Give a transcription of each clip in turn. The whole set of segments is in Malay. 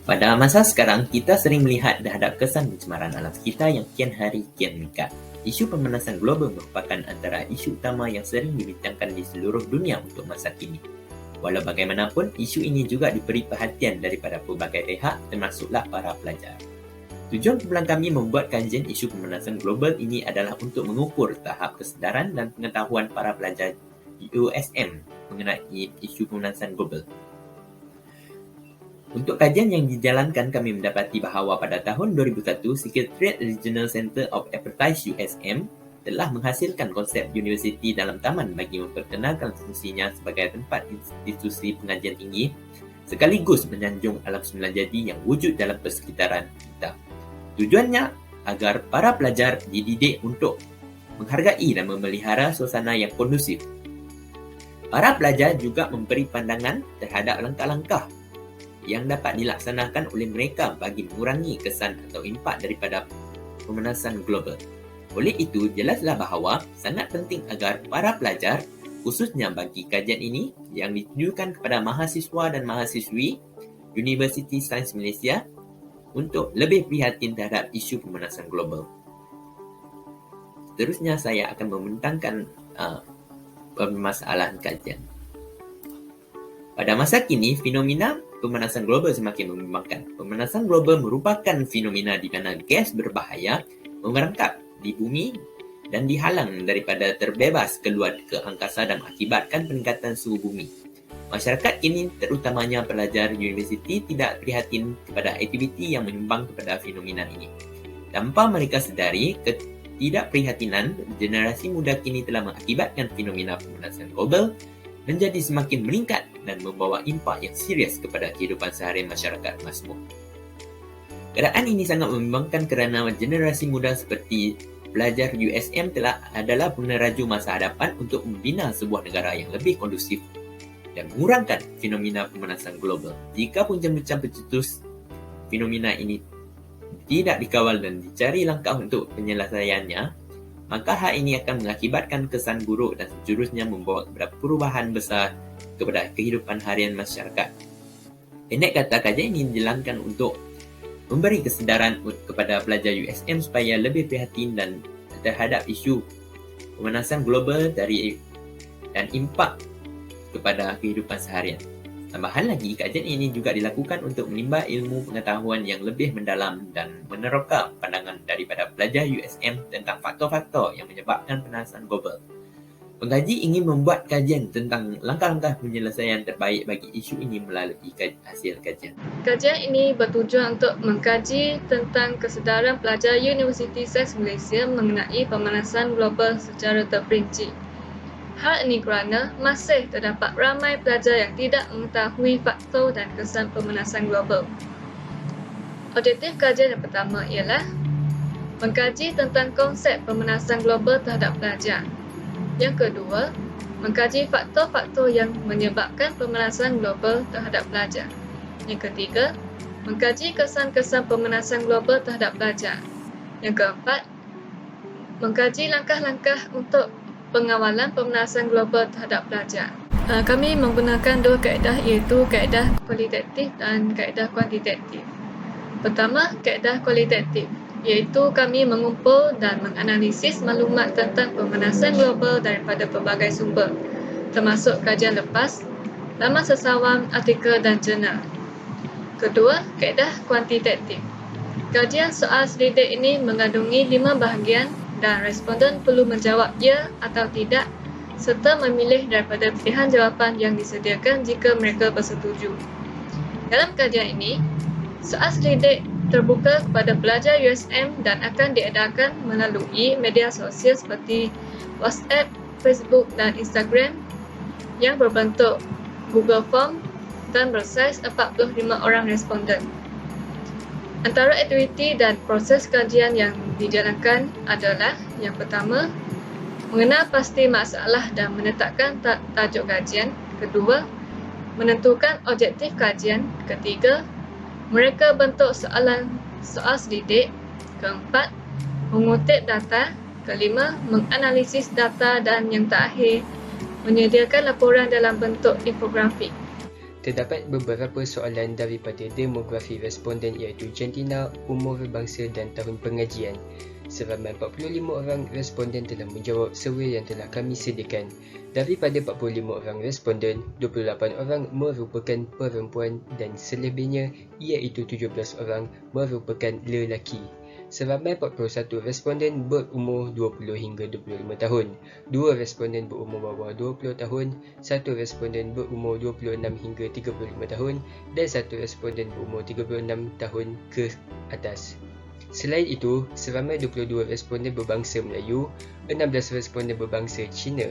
Pada masa sekarang, kita sering melihat terhadap kesan pencemaran alam sekitar yang kian hari kian meningkat. Isu pemanasan global merupakan antara isu utama yang sering dibincangkan di seluruh dunia untuk masa kini. Walau bagaimanapun, isu ini juga diberi perhatian daripada pelbagai pihak termasuklah para pelajar. Tujuan kumpulan kami membuat kajian isu pemanasan global ini adalah untuk mengukur tahap kesedaran dan pengetahuan para pelajar USM mengenai isu pemanasan global. Untuk kajian yang dijalankan, kami mendapati bahawa pada tahun 2001, Secretariat Regional Center of Expertise USM telah menghasilkan konsep universiti dalam taman bagi memperkenalkan fungsinya sebagai tempat institusi pengajian tinggi sekaligus menyanjung alam semula jadi yang wujud dalam persekitaran kita. Tujuannya agar para pelajar dididik untuk menghargai dan memelihara suasana yang kondusif. Para pelajar juga memberi pandangan terhadap langkah-langkah yang dapat dilaksanakan oleh mereka bagi mengurangi kesan atau impak daripada pemanasan global. Oleh itu, jelaslah bahawa sangat penting agar para pelajar, khususnya bagi kajian ini yang ditujukan kepada mahasiswa dan mahasiswi Universiti Sains Malaysia untuk lebih prihatin terhadap isu pemanasan global. Seterusnya, saya akan membentangkan permasalahan kajian. Pada masa kini, fenomena pemanasan global semakin membimbangkan. Pemanasan global merupakan fenomena di mana gas berbahaya merangkap di bumi dan dihalang daripada terbebas keluar ke angkasa dan mengakibatkan peningkatan suhu bumi. Masyarakat kini, terutamanya pelajar universiti, tidak prihatin kepada aktiviti yang menyumbang kepada fenomena ini. Tanpa mereka sedari, ketidakprihatinan generasi muda kini telah mengakibatkan fenomena pemanasan global menjadi semakin meningkat dan membawa impak yang serius kepada kehidupan seharian masyarakat masmur. Keadaan ini sangat membimbangkan kerana generasi muda seperti pelajar USM adalah peneraju masa hadapan untuk membina sebuah negara yang lebih kondusif dan mengurangkan fenomena pemanasan global. Jika puncak-puncak pencetus fenomena ini tidak dikawal dan dicari langkah untuk penyelesaiannya, maka hal ini akan mengakibatkan kesan buruk dan seterusnya membawa kepada perubahan besar kepada kehidupan harian masyarakat. Pendek kata, kajian ini dijalankan untuk memberi kesedaran kepada pelajar USM supaya lebih prihatin dan terhadap isu pemanasan global dan impak kepada kehidupan seharian. Tambahan lagi, kajian ini juga dilakukan untuk menimba ilmu pengetahuan yang lebih mendalam dan meneroka pandangan daripada pelajar USM tentang faktor-faktor yang menyebabkan pemanasan global. Pengkaji ingin membuat kajian tentang langkah-langkah penyelesaian terbaik bagi isu ini melalui hasil kajian. Kajian ini bertujuan untuk mengkaji tentang kesedaran pelajar Universiti Sains Malaysia mengenai pemanasan global secara terperinci. Hal ini kerana masih terdapat ramai pelajar yang tidak mengetahui faktor dan kesan pemanasan global. Objektif kajian yang pertama ialah mengkaji tentang konsep pemanasan global terhadap pelajar. Yang kedua, mengkaji faktor-faktor yang menyebabkan pemanasan global terhadap pelajar. Yang ketiga, mengkaji kesan-kesan pemanasan global terhadap pelajar. Yang keempat, mengkaji langkah-langkah untuk pengawalan pemanasan global terhadap pelajar. Kami menggunakan dua kaedah, iaitu kaedah kualitatif dan kaedah kuantitatif. Pertama, kaedah kualitatif, iaitu kami mengumpul dan menganalisis maklumat tentang pemanasan global daripada pelbagai sumber, termasuk kajian lepas, laman sesawang, artikel dan jurnal. Kedua, kaedah kuantitatif. Kajian soal selidik ini mengandungi 5 bahagian dan responden perlu menjawab ya atau tidak serta memilih daripada pilihan jawapan yang disediakan jika mereka bersetuju. Dalam kajian ini, soal selidik terbuka kepada pelajar USM dan akan diedarkan melalui media sosial seperti WhatsApp, Facebook dan Instagram yang berbentuk Google Form dan bersaiz 45 orang responden. Antara aktiviti dan proses kajian yang dijalankan adalah yang pertama, mengenal pasti masalah dan menetapkan tajuk kajian. Kedua, menentukan objektif kajian. Ketiga, mereka bentuk soal selidik. Keempat, mengutip data. Kelima, menganalisis data dan yang terakhir, menyediakan laporan dalam bentuk infografik. Terdapat beberapa soalan daripada demografi responden iaitu jantina, umur bangsa dan tahun pengajian. Seramai 45 orang responden telah menjawab survey yang telah kami sediakan. Daripada 45 orang responden, 28 orang merupakan perempuan dan selebihnya iaitu 17 orang merupakan lelaki. Seramai 41 responden berumur 20 hingga 25 tahun, 2 responden berumur bawah 20 tahun, 1 responden berumur 26 hingga 35 tahun dan 1 responden berumur 36 tahun ke atas. Selain itu, seramai 22 responden berbangsa Melayu, 16 responden berbangsa Cina,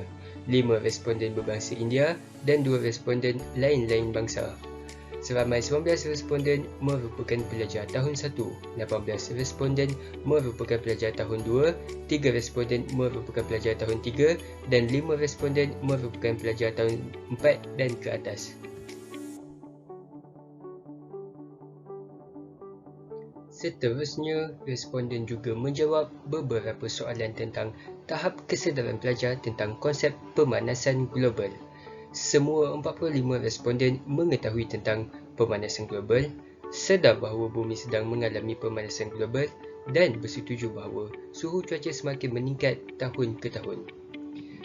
5 responden berbangsa India dan 2 responden lain-lain bangsa. Seramai 19 responden merupakan pelajar tahun 1, 18 responden merupakan pelajar tahun 2, 3 responden merupakan pelajar tahun 3 dan 5 responden merupakan pelajar tahun 4 dan ke atas. Seterusnya, responden juga menjawab beberapa soalan tentang tahap kesedaran pelajar tentang konsep pemanasan global. Semua 45 responden mengetahui tentang pemanasan global, sedar bahawa bumi sedang mengalami pemanasan global dan bersetuju bahawa suhu cuaca semakin meningkat tahun ke tahun.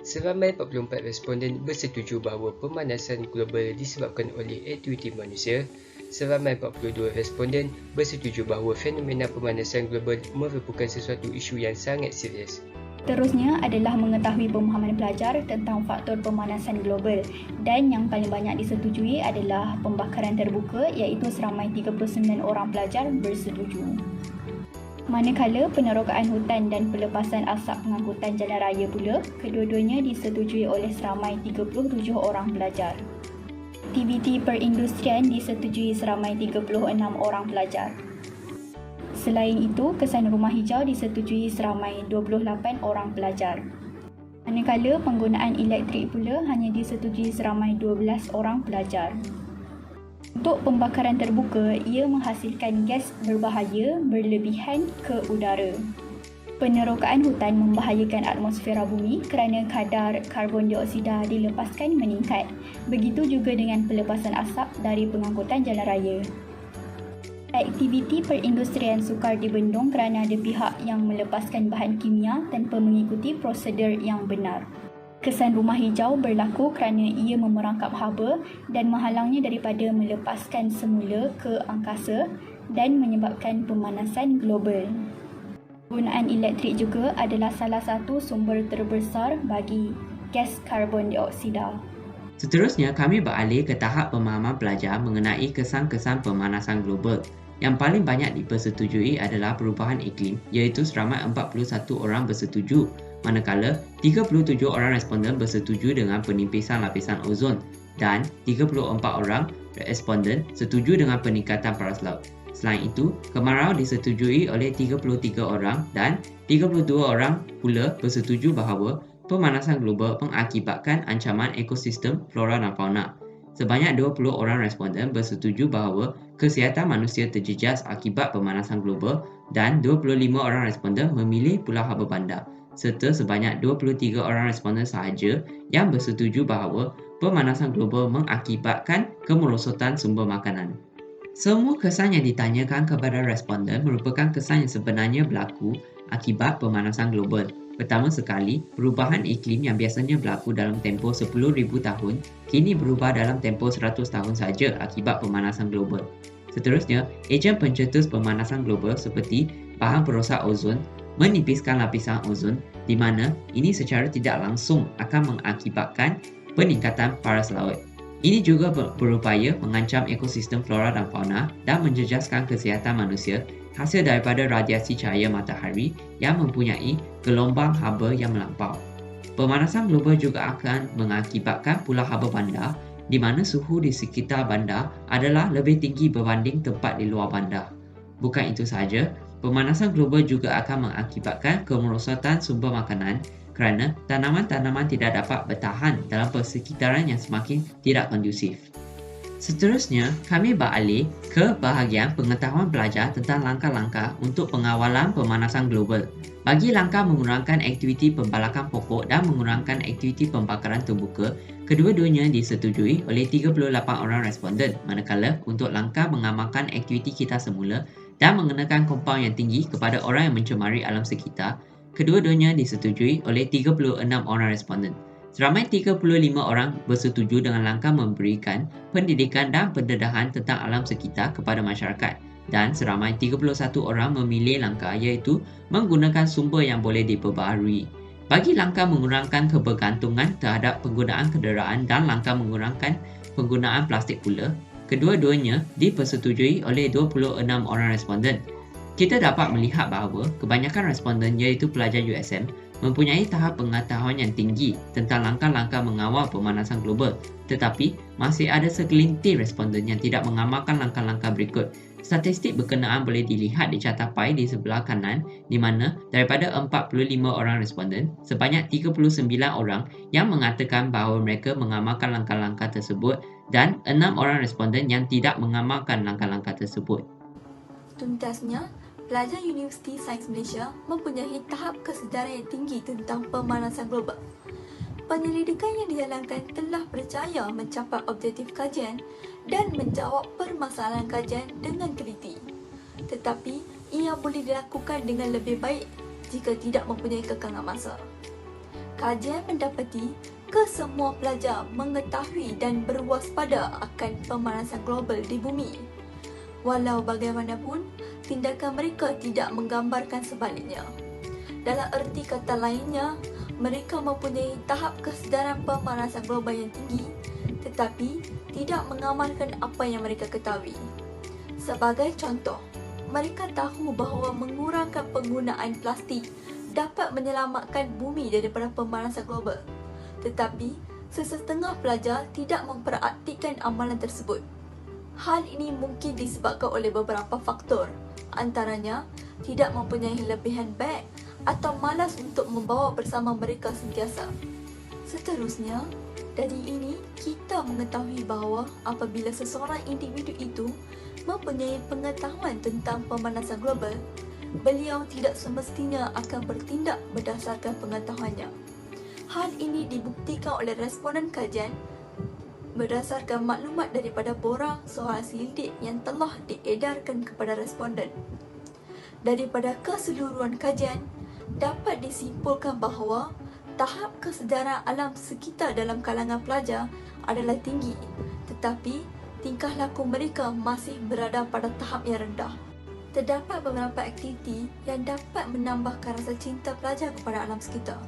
Seramai 44 responden bersetuju bahawa pemanasan global disebabkan oleh aktiviti manusia. Seramai 42 responden bersetuju bahawa fenomena pemanasan global merupakan sesuatu isu yang sangat serius. Seterusnya adalah mengetahui pemahaman pelajar tentang faktor pemanasan global dan yang paling banyak disetujui adalah pembakaran terbuka iaitu seramai 39 orang pelajar bersetuju. Manakala penerokaan hutan dan pelepasan asap pengangkutan jalan raya pula, kedua-duanya disetujui oleh seramai 37 orang pelajar. Aktiviti perindustrian disetujui seramai 36 orang pelajar. Selain itu, kesan rumah hijau disetujui seramai 28 orang pelajar. Manakala penggunaan elektrik pula hanya disetujui seramai 12 orang pelajar. Untuk pembakaran terbuka, ia menghasilkan gas berbahaya berlebihan ke udara. Penerokaan hutan membahayakan atmosfera bumi kerana kadar karbon dioksida dilepaskan meningkat. Begitu juga dengan pelepasan asap dari pengangkutan jalan raya. Aktiviti perindustrian sukar dibendung kerana ada pihak yang melepaskan bahan kimia tanpa mengikuti prosedur yang benar. Kesan rumah hijau berlaku kerana ia memerangkap haba dan menghalangnya daripada melepaskan semula ke angkasa dan menyebabkan pemanasan global. Penggunaan elektrik juga adalah salah satu sumber terbesar bagi gas karbon dioksida. Seterusnya, kami beralih ke tahap pemahaman pelajar mengenai kesan-kesan pemanasan global. Yang paling banyak dipersetujui adalah perubahan iklim, iaitu seramai 41 orang bersetuju, manakala 37 orang responden bersetuju dengan penipisan lapisan ozon dan 34 orang responden setuju dengan peningkatan paras laut. Selain itu, kemarau disetujui oleh 33 orang dan 32 orang pula bersetuju bahawa pemanasan global mengakibatkan ancaman ekosistem flora dan fauna. Sebanyak 20 orang responden bersetuju bahawa kesihatan manusia terjejas akibat pemanasan global dan 25 orang responden memilih Pulau Harbour Bandar, serta sebanyak 23 orang responden sahaja yang bersetuju bahawa pemanasan global mengakibatkan kemerosotan sumber makanan. Semua kesan yang ditanyakan kepada responden merupakan kesan yang sebenarnya berlaku akibat pemanasan global. Pertama sekali, perubahan iklim yang biasanya berlaku dalam tempoh 10,000 tahun kini berubah dalam tempoh 100 tahun saja akibat pemanasan global. Seterusnya, ejen pencetus pemanasan global seperti bahan perosak ozon menipiskan lapisan ozon di mana ini secara tidak langsung akan mengakibatkan peningkatan paras laut. Ini juga berupaya mengancam ekosistem flora dan fauna dan menjejaskan kesihatan manusia hasil daripada radiasi cahaya matahari yang mempunyai gelombang haba yang melampau. Pemanasan global juga akan mengakibatkan Pulau Harbour Bandar di mana suhu di sekitar bandar adalah lebih tinggi berbanding tempat di luar bandar. Bukan itu sahaja, pemanasan global juga akan mengakibatkan kemerosotan sumber makanan kerana tanaman-tanaman tidak dapat bertahan dalam persekitaran yang semakin tidak kondusif. Seterusnya, kami beralih ke bahagian pengetahuan pelajar tentang langkah-langkah untuk pengawalan pemanasan global. Bagi langkah mengurangkan aktiviti pembalakan pokok dan mengurangkan aktiviti pembakaran terbuka, Kedua-duanya disetujui oleh 38 orang responden, manakala untuk langkah mengamalkan aktiviti kita semula dan mengenakan kompaun yang tinggi kepada orang yang mencemari alam sekitar, kedua-duanya disetujui oleh 36 orang responden. Seramai 35 orang bersetuju dengan langkah memberikan pendidikan dan pendedahan tentang alam sekitar kepada masyarakat, dan seramai 31 orang memilih langkah iaitu menggunakan sumber yang boleh diperbaharui. Bagi langkah mengurangkan kebergantungan terhadap penggunaan kenderaan dan langkah mengurangkan penggunaan plastik pula, kedua-duanya dipersetujui oleh 26 orang responden. Kita dapat melihat bahawa kebanyakan responden iaitu pelajar USM mempunyai tahap pengetahuan yang tinggi tentang langkah-langkah mengawal pemanasan global, tetapi masih ada segelintir responden yang tidak mengamalkan langkah-langkah berikut. Statistik berkenaan boleh dilihat di catapai di sebelah kanan, di mana daripada 45 orang responden, sebanyak 39 orang yang mengatakan bahawa mereka mengamalkan langkah-langkah tersebut dan 6 orang responden yang tidak mengamalkan langkah-langkah tersebut. Tuntasnya, pelajar Universiti Sains Malaysia mempunyai tahap kesedaran yang tinggi tentang pemanasan global. Penyelidikan yang dijalankan telah berjaya mencapai objektif kajian dan menjawab permasalahan kajian dengan teliti. Tetapi, ia boleh dilakukan dengan lebih baik jika tidak mempunyai kekangan masa. Kajian mendapati kesemua pelajar mengetahui dan berwaspada akan pemanasan global di bumi. Walau bagaimanapun, tindakan mereka tidak menggambarkan sebaliknya. Dalam erti kata lainnya, mereka mempunyai tahap kesedaran pemanasan global yang tinggi, tetapi tidak mengamalkan apa yang mereka ketahui. Sebagai contoh, mereka tahu bahawa mengurangkan penggunaan plastik dapat menyelamatkan bumi daripada pemanasan global. Tetapi, sesetengah pelajar tidak mempraktikkan amalan tersebut. Hal ini mungkin disebabkan oleh beberapa faktor, antaranya tidak mempunyai lebihan beg atau malas untuk membawa bersama mereka sentiasa. Seterusnya, dari ini kita mengetahui bahawa apabila seseorang individu itu mempunyai pengetahuan tentang pemanasan global, beliau tidak semestinya akan bertindak berdasarkan pengetahuannya. Hal ini dibuktikan oleh responden kajian berdasarkan maklumat daripada borang soal selidik yang telah diedarkan kepada responden. Daripada keseluruhan kajian, dapat disimpulkan bahawa tahap kesedaran alam sekitar dalam kalangan pelajar adalah tinggi, tetapi tingkah laku mereka masih berada pada tahap yang rendah. Terdapat beberapa aktiviti yang dapat menambahkan rasa cinta pelajar kepada alam sekitar.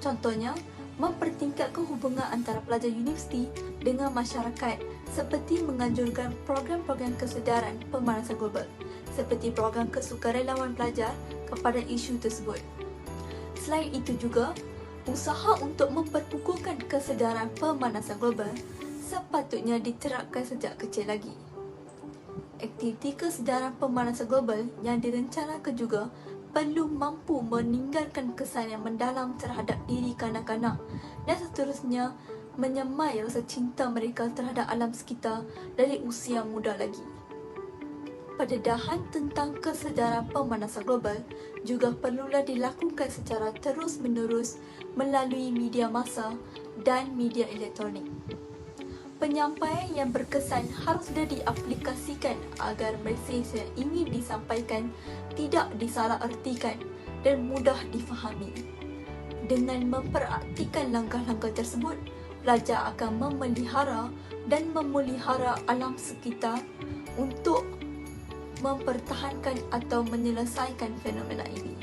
Contohnya, mempertingkatkan hubungan antara pelajar universiti dengan masyarakat seperti menganjurkan program-program kesedaran pemanasan global, seperti program kesukarelawan pelajar kepada isu tersebut. Selain itu juga, usaha untuk memperkukuhkan kesedaran pemanasan global sepatutnya diterapkan sejak kecil lagi. Aktiviti kesedaran pemanasan global yang direncanakan juga perlu mampu meninggalkan kesan yang mendalam terhadap diri kanak-kanak dan seterusnya menyemai rasa cinta mereka terhadap alam sekitar dari usia muda lagi. Pendedahan tentang kesedaran pemanasan global juga perlulah dilakukan secara terus-menerus melalui media massa dan media elektronik. Penyampaian yang berkesan haruslah diaplikasikan agar mesej yang ingin disampaikan tidak disalahertikan dan mudah difahami. Dengan mempraktikkan langkah-langkah tersebut, pelajar akan memelihara dan memelihara alam sekitar untuk mempertahankan atau menyelesaikan fenomena ini.